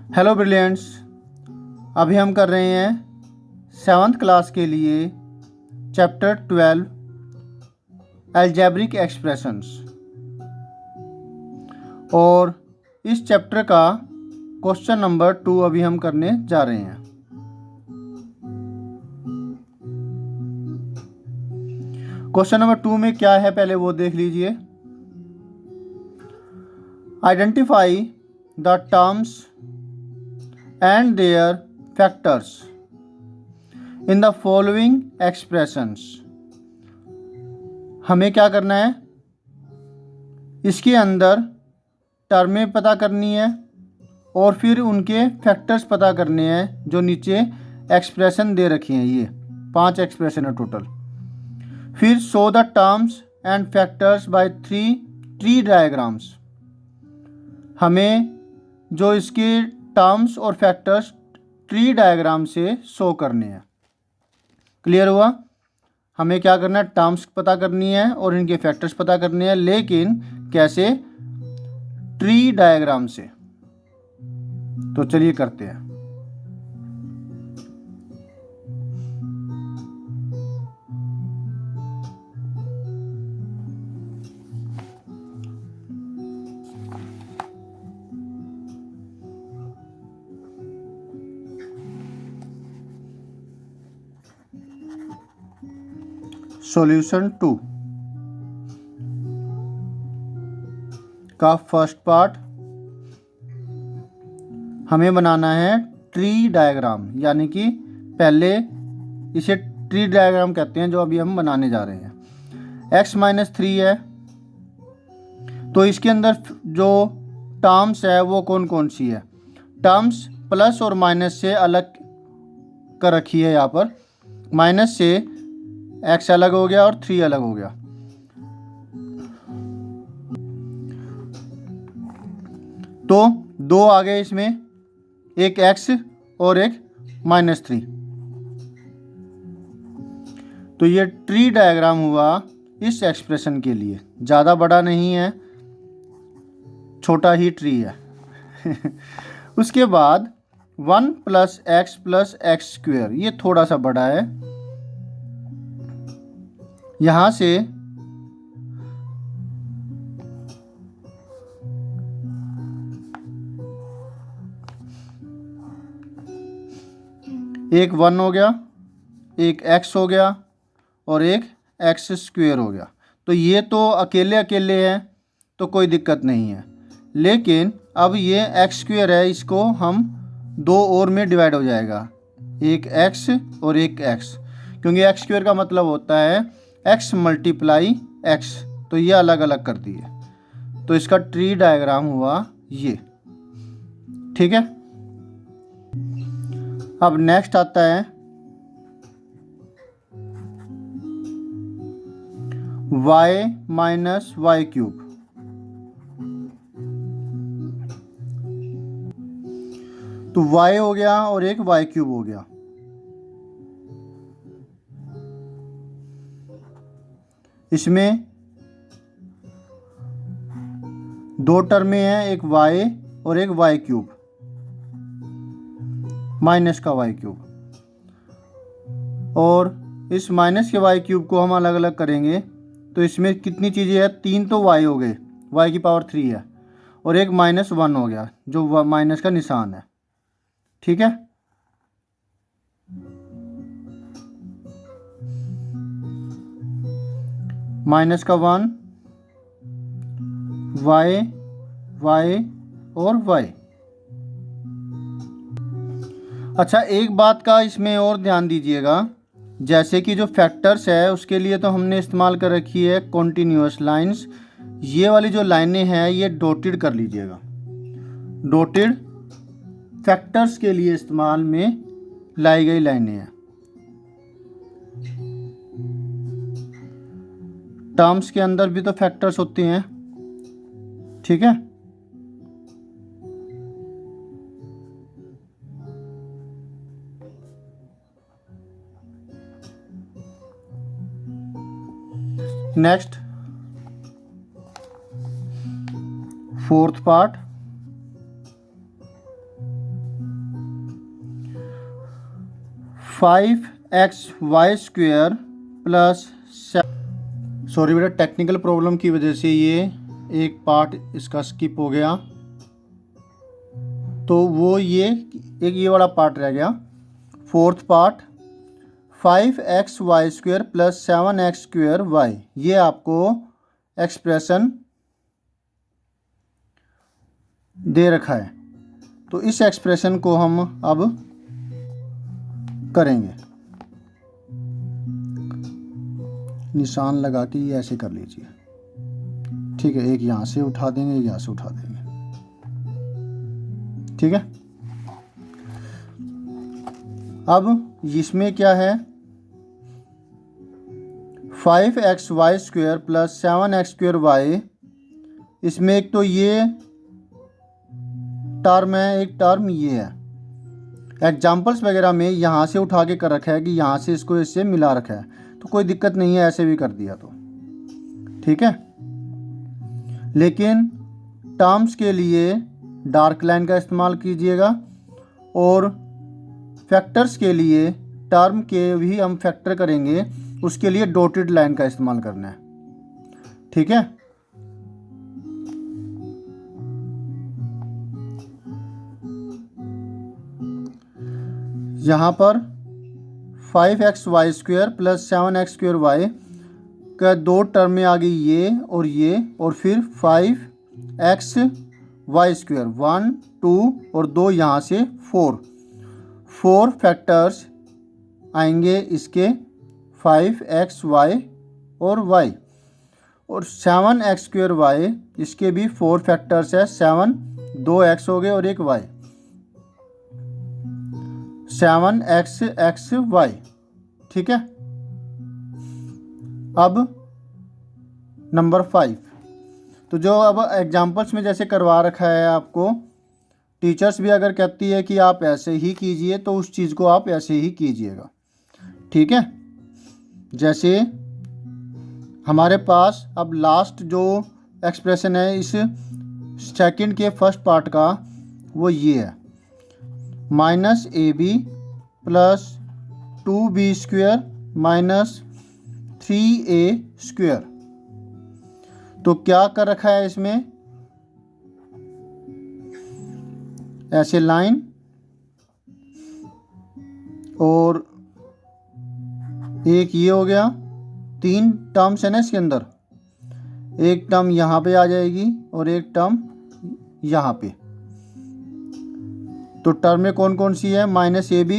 Hello brilliants. अभी हम कर रहे हैं 7th क्लास के लिए चैप्टर 12 अलजेब्रिक एक्सप्रेशंस और इस चैप्टर का क्वेश्चन नंबर 2 अभी हम करने जा रहे हैं। क्वेश्चन नंबर 2 में क्या है पहले वो देख लीजिए। Identify the terms and their factors in the following expressions। हमें क्या करना है, इसके अंदर टर्में पता करनी है और फिर उनके फैक्टर्स पता करने हैं जो नीचे एक्सप्रेशन दे रखी हैं। ये 5 एक्सप्रेशन है टोटल। फिर show the terms and factors bye 3 tree diagrams. हमें जो इसके टर्म्स और फैक्टर्स ट्री डायग्राम से शो करने हैं। क्लियर हुआ? हमें क्या करना है, टर्म्स पता करनी है और इनके फैक्टर्स पता करने हैं, लेकिन कैसे? ट्री डायग्राम से। तो चलिए करते हैं। सॉल्यूशन 2 का फर्स्ट पार्ट हमें बनाना है ट्री डायग्राम, यानी कि पहले इसे ट्री डायग्राम कहते हैं जो अभी हम बनाने जा रहे हैं। x-3 है, तो इसके अंदर जो टर्म्स है वो कौन कौन सी है? टर्म्स प्लस और माइनस से अलग कर रखी है। यहाँ पर माइनस से x अलग हो गया और 3 अलग हो गया। तो 2 आ गए इसमें, एक x और एक -3। तो ये ट्री डायग्राम हुआ इस एक्सप्रेशन के लिए। ज़्यादा बड़ा नहीं है, छोटा ही ट्री है। उसके बाद 1 + x + x², ये थोड़ा सा बड़ा है। यहाँ से एक 1 हो गया, एक x हो गया और एक x² हो गया। तो ये तो अकेले अकेले हैं तो कोई दिक्कत नहीं है, लेकिन अब ये x² है, इसको हम 2 और में डिवाइड हो जाएगा, एक x और एक x, क्योंकि x² का मतलब होता है x × x। तो ये अलग अलग कर दिए, तो इसका ट्री डायग्राम हुआ ये। ठीक है। अब नेक्स्ट आता है y - y³। तो y हो गया और एक y³ हो गया। इसमें 2 टर्में हैं, एक y और एक y³ माइनस का y³। और इस माइनस के y³ को हम अलग अलग करेंगे तो इसमें कितनी चीज़ें हैं? 3 तो y हो गए, y³ है, और एक -1 हो गया जो माइनस का निशान है। ठीक है। -1 y y और y। अच्छा, एक बात का इसमें और ध्यान दीजिएगा, जैसे कि जो फैक्टर्स है उसके लिए तो हमने इस्तेमाल कर रखी है कॉन्टीन्यूअस लाइंस। ये वाली जो लाइनें हैं ये डॉटेड कर लीजिएगा। डॉटेड फैक्टर्स के लिए इस्तेमाल में लाई गई लाइनें हैं। टर्म्स के अंदर भी तो फैक्टर्स होते हैं। ठीक है। Next, fourth part 5xy² plus, sorry बेटा टेक्निकल प्रॉब्लम की वजह से ये एक पार्ट इसका स्किप हो गया, तो वो ये वाला पार्ट रह गया। Fourth part 5xy² plus 7x²y, ये आपको एक्सप्रेशन दे रखा है। तो इस एक्सप्रेशन को हम अब करेंगे, निशान लगा के ये ऐसे कर लीजिए, ठीक है। एक यहाँ से उठा देंगे, एक यहाँ से उठा देंगे, ठीक है। अब इसमें क्या है, 5xy² प्लस 7x²y, इसमें एक तो ये टर्म है, एक टर्म ये है। एग्जाम्पल्स वगैरह में यहाँ से उठा के कर रखा है कि यहाँ से इसको इससे मिला रखा है, तो कोई दिक्कत नहीं है, ऐसे भी कर दिया तो ठीक है। लेकिन टर्म्स के लिए डार्क लाइन का इस्तेमाल कीजिएगा, और फैक्टर्स के लिए टर्म के भी हम फैक्टर करेंगे, उसके लिए डॉटेड लाइन का इस्तेमाल करना है, ठीक है। यहाँ पर 5xy² प्लस 7x²y का दो टर्म में आ गई ये, और फिर 5xy², 1 2 और 2 यहाँ से 4 फैक्टर्स आएंगे इसके 5xy और y, और 7x²y इसके भी 4 फैक्टर्स है, 7 2x हो गए और एक y, 7xy, ठीक है। अब नंबर 5, तो जो अब एग्जाम्पल्स में जैसे करवा रखा है आपको, टीचर्स भी अगर कहती है कि आप ऐसे ही कीजिए तो उस चीज़ को आप ऐसे ही कीजिएगा, ठीक है। जैसे हमारे पास अब लास्ट जो एक्सप्रेशन है इस सेकंड के फर्स्ट पार्ट का, वो ये है, -ab plus 2b² minus 3a²। तो क्या कर रखा है इसमें, ऐसे लाइन, और एक ये हो गया, 3 टर्म्स है ना इसके अंदर, एक टर्म यहाँ पे आ जाएगी और एक टर्म यहाँ पे। तो टर्म में कौन कौन सी है, -ab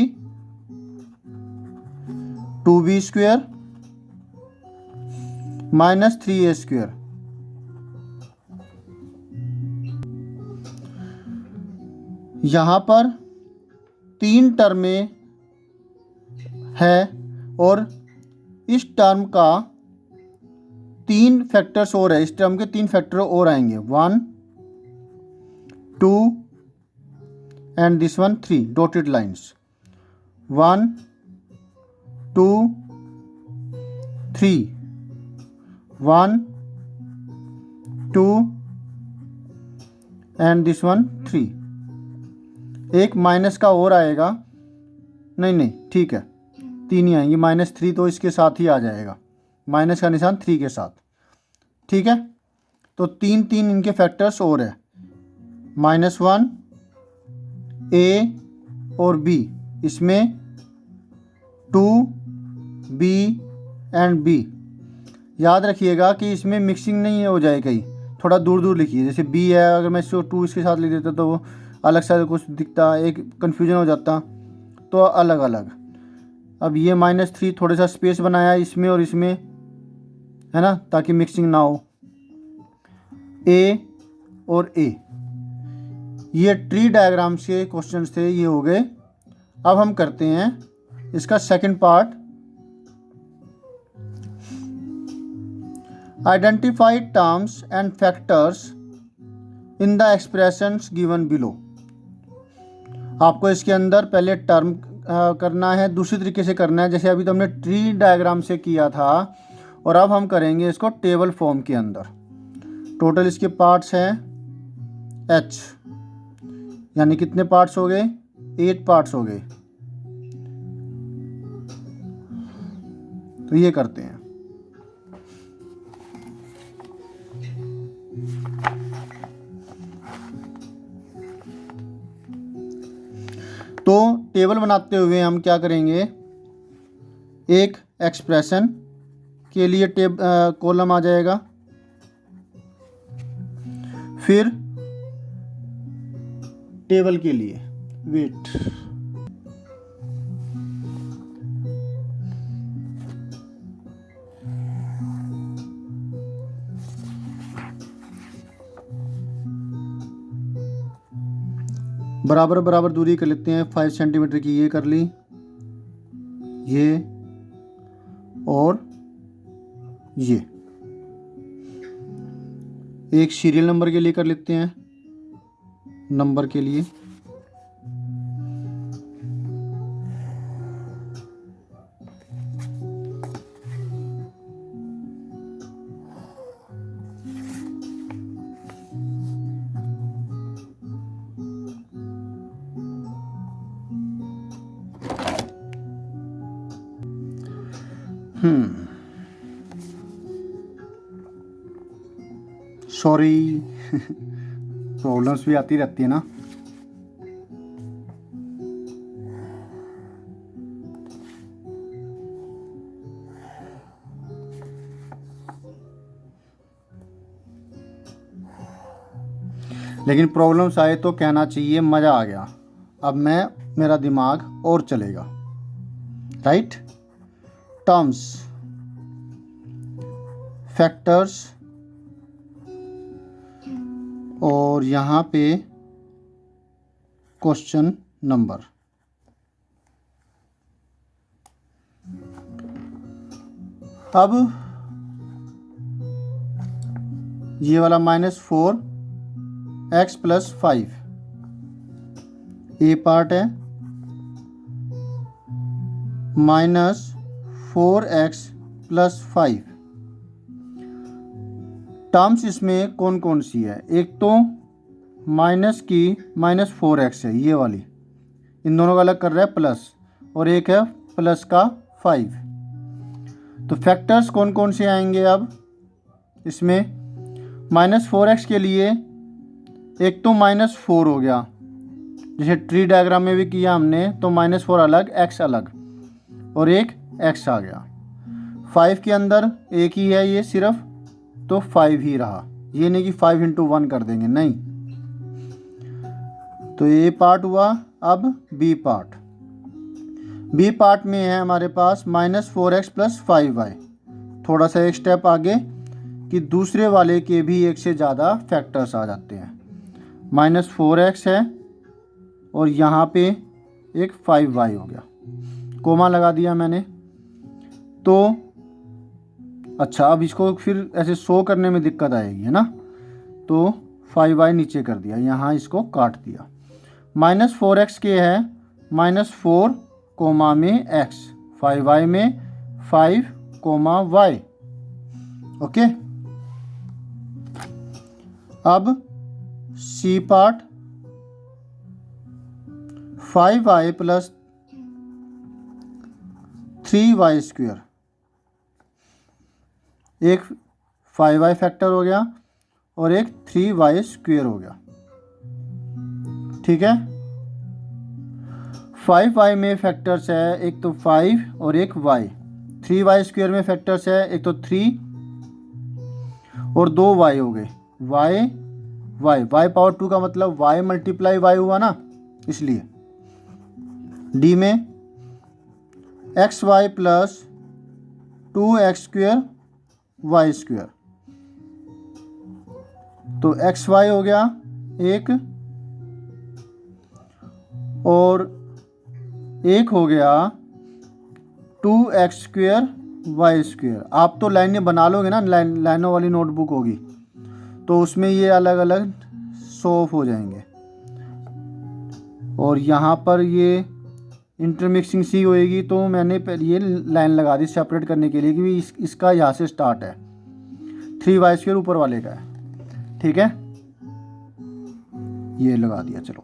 2b² माइनस 3a²। यहाँ पर 3 टर्में है, और इस टर्म का 3 फैक्टर्स और है, इस टर्म के 3 फैक्टर और आएंगे, 1 2 and this one 3 dotted lines, 1 2 3, 1 2 and this one 3। एक माइनस का और आएगा, नहीं ठीक है, 3 ही आएंगे, -3 तो इसके साथ ही आ जाएगा, माइनस का निशान 3 के साथ, ठीक है। तो 3 इनके फैक्टर्स और है, -1 a और b, इसमें 2 b एंड b। याद रखिएगा कि इसमें मिक्सिंग नहीं हो जाए, कहीं थोड़ा दूर दूर लिखिए। जैसे b है, अगर मैं इसको 2 इसके साथ लिख देता तो वो अलग सा कुछ दिखता, एक कन्फ्यूजन हो जाता, तो अलग अलग। अब ये -3 थोड़ा सा स्पेस बनाया इसमें और इसमें, है ना, ताकि मिक्सिंग ना हो। a और a, ये ट्री डायग्राम से क्वेश्चंस थे, ये हो गए। अब हम करते हैं इसका second part, identify terms and factors in the expressions given below. आपको इसके अंदर पहले टर्म करना है, दूसरी तरीके से करना है, जैसे अभी तो हमने ट्री डायग्राम से किया था, और अब हम करेंगे इसको टेबल फॉर्म के अंदर। टोटल इसके पार्ट्स हैं h, यानी कितने पार्ट्स हो गए, 8 पार्ट्स हो गए। तो ये करते हैं। तो टेबल बनाते हुए हम क्या करेंगे, एक एक्सप्रेशन के लिए कॉलम आ जाएगा, फिर टेबल के लिए वेट, बराबर बराबर दूरी कर लेते हैं। 5 सेंटीमीटर की ये कर ली, ये और ये। एक सीरियल नंबर के लिए कर लेते हैं, नंबर के लिए। सॉरी प्रॉब्लम्स भी आती रहती है ना। लेकिन प्रॉब्लम्स आए तो कहना चाहिए मज़ा आ गया, अब मेरा दिमाग और चलेगा, राइट। टर्म्स, फैक्टर्स, और यहाँ पे क्वेश्चन नंबर। अब ये वाला -4x + 5 ए पार्ट है, -4x + 5। टर्म्स इसमें कौन कौन सी है, एक तो माइनस की -4x है ये वाली, इन दोनों का अलग कर रहा है प्लस, और एक है प्लस का 5। तो फैक्टर्स कौन कौन से आएंगे अब इसमें, -4x के लिए एक तो -4 हो गया, जैसे ट्री डायग्राम में भी किया हमने, तो -4 अलग, x अलग, और एक x आ गया। 5 के अंदर एक ही है ये सिर्फ, तो 5 ही रहा, ये नहीं कि 5 × 1 कर देंगे, नहीं। तो ये पार्ट हुआ। अब बी पार्ट, बी पार्ट में है हमारे पास -4x + 5y। थोड़ा सा एक स्टेप आगे कि दूसरे वाले के भी एक से ज़्यादा फैक्टर्स आ जाते हैं। -4x है और यहाँ पे एक 5y हो गया, कोमा लगा दिया मैंने। तो अच्छा, अब इसको फिर ऐसे शो करने में दिक्कत आएगी, है ना, तो 5y नीचे कर दिया, यहाँ इसको काट दिया। -4x के है -4 कोमा में x, 5y में 5 कोमा y, ओके। अब सी पार्ट, 5y + 3y², एक 5y फैक्टर हो गया और एक 3y² हो गया, ठीक है। 5y में फैक्टर्स है एक तो 5 और एक y, 3y² में फैक्टर्स है एक तो 3 और 2y हो गए, y पावर 2 का मतलब y × y हुआ ना, इसलिए। डी में xy + 2x² y², तो xy हो गया एक, और एक हो गया 2x² y²। आप तो लाइनें बना लोगे ना, लाइनों वाली नोटबुक होगी, तो उसमें ये अलग अलग शो ऑफ हो जाएंगे। और यहाँ पर ये इंटरमिक्सिंग सी होएगी, तो मैंने ये लाइन लगा दी सेपरेट करने के लिए कि इसका यहाँ से स्टार्ट है, 3y² ऊपर वाले का है, ठीक है, ये लगा दिया। चलो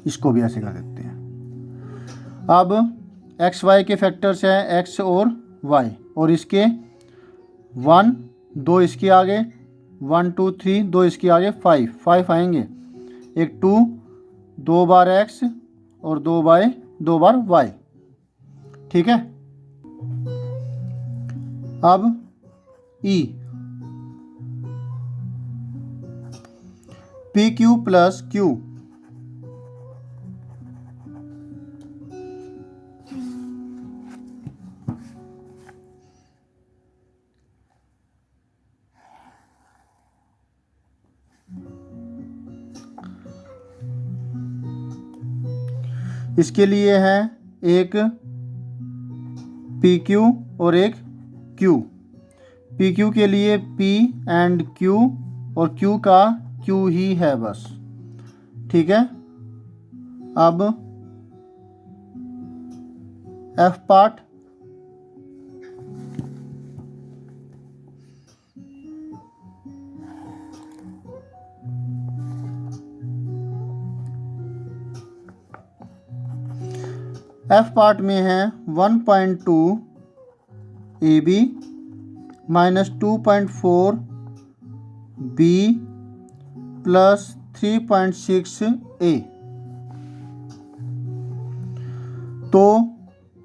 इसको भी ऐसे कर देते हैं। अब xy के फैक्टर्स हैं x और वाई, और इसके 1 2 इसके आगे, 1 2 3 2 इसके आगे 5 आएंगे, एक 2 2 बार एक्स और 2 बार वाई। ठीक है। अब E P Q plus Q, इसके लिए है एक पी क्यू और एक क्यू। पी क्यू के लिए पी एंड क्यू, और क्यू का क्यू ही है बस। ठीक है। अब एफ पार्ट, एफ पार्ट में है 1.2 A B minus 2.4 B plus 3.6 A. तो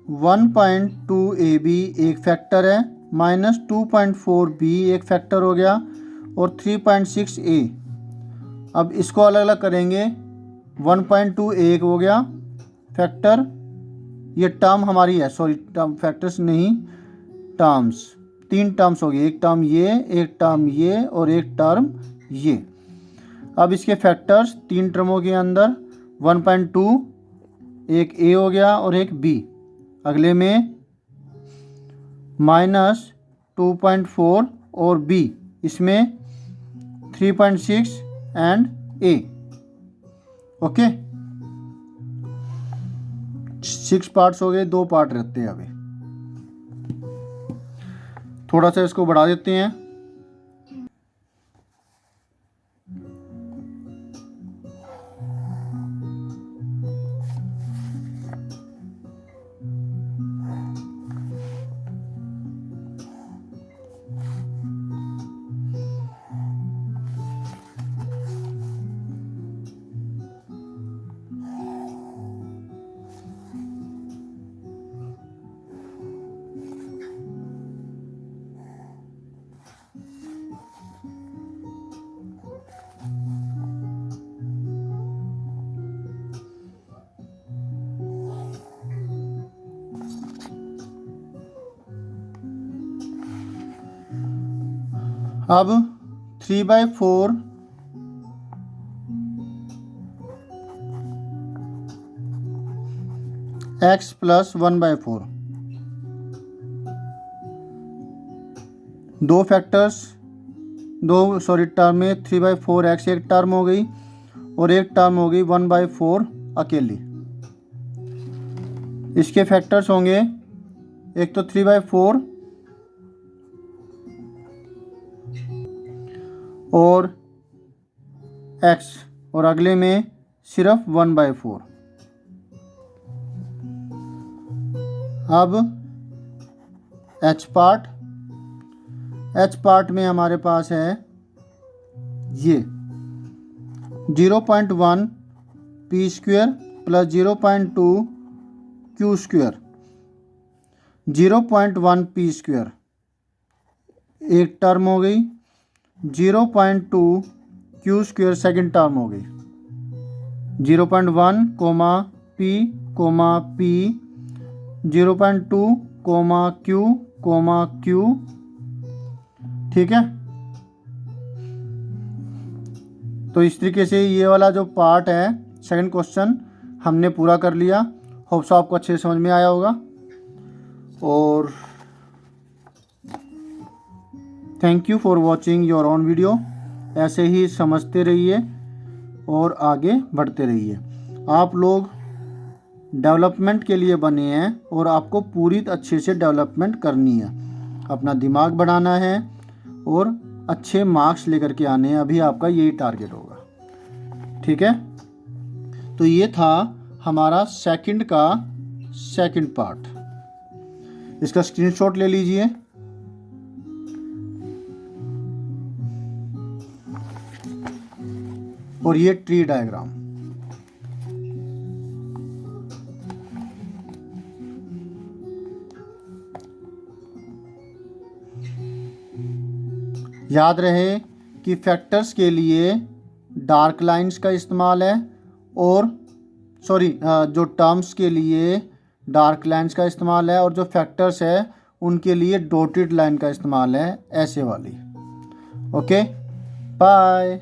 1.2 ए बी एक फैक्टर है, माइनस 2.4 बी एक फैक्टर हो गया, और 3.6 ए। अब इसको अलग अलग करेंगे। 1.2 एक हो गया फैक्टर, ये टर्म हमारी है, सॉरी टर्म फैक्टर्स नहीं, टर्म्स, 3 टर्म्स हो गई, एक टर्म ये, एक टर्म ये, और एक टर्म ये। अब इसके फैक्टर्स 3 टर्मों के अंदर 1.2 एक ए हो गया और एक बी, अगले में माइनस 2.4 और बी, इसमें 3.6 एंड ए। ओके, 6 पार्ट्स हो गए, 2 पार्ट रहते हैं। अभी थोड़ा सा इसको बढ़ा देते हैं। अब 3/4 x प्लस 1/4, दो फैक्टर्स, टर्म में 3/4 x एक टर्म हो गई, और एक टर्म हो गई 1/4 अकेली। इसके फैक्टर्स होंगे, एक तो 3/4 और x, और अगले में सिर्फ 1/4। अब h पार्ट में हमारे पास है ये 0.1 P square plus 0.2 Q square. 0.1 P square एक टर्म हो गई, 0.2 क्यू स्क्वेयर सेकेंड टर्म हो गई, 0.1 कोमा पी, 0.2 क्यू। ठीक है। तो इस तरीके से ये वाला जो पार्ट है सेकंड क्वेश्चन हमने पूरा कर लिया। होप सो आपको अच्छे से समझ में आया होगा, और thank you for watching your own video. ऐसे ही समझते रहिए और आगे बढ़ते रहिए। आप लोग डेवलपमेंट के लिए बने हैं, और आपको पूरी अच्छे से डेवलपमेंट करनी है, अपना दिमाग बढ़ाना है और अच्छे मार्क्स लेकर के आने हैं। अभी आपका यही टारगेट होगा। ठीक है। तो ये था हमारा सेकंड का सेकंड पार्ट। इसका स्क्रीनशॉट ले लीजिए। और ये ट्री डायग्राम। याद रहे कि फैक्टर्स के लिए डार्क लाइंस का इस्तेमाल है, और जो टर्म्स के लिए डार्क लाइंस का इस्तेमाल है, और जो फैक्टर्स है उनके लिए डॉटेड लाइन का इस्तेमाल है, ऐसे वाली। Okay, bye.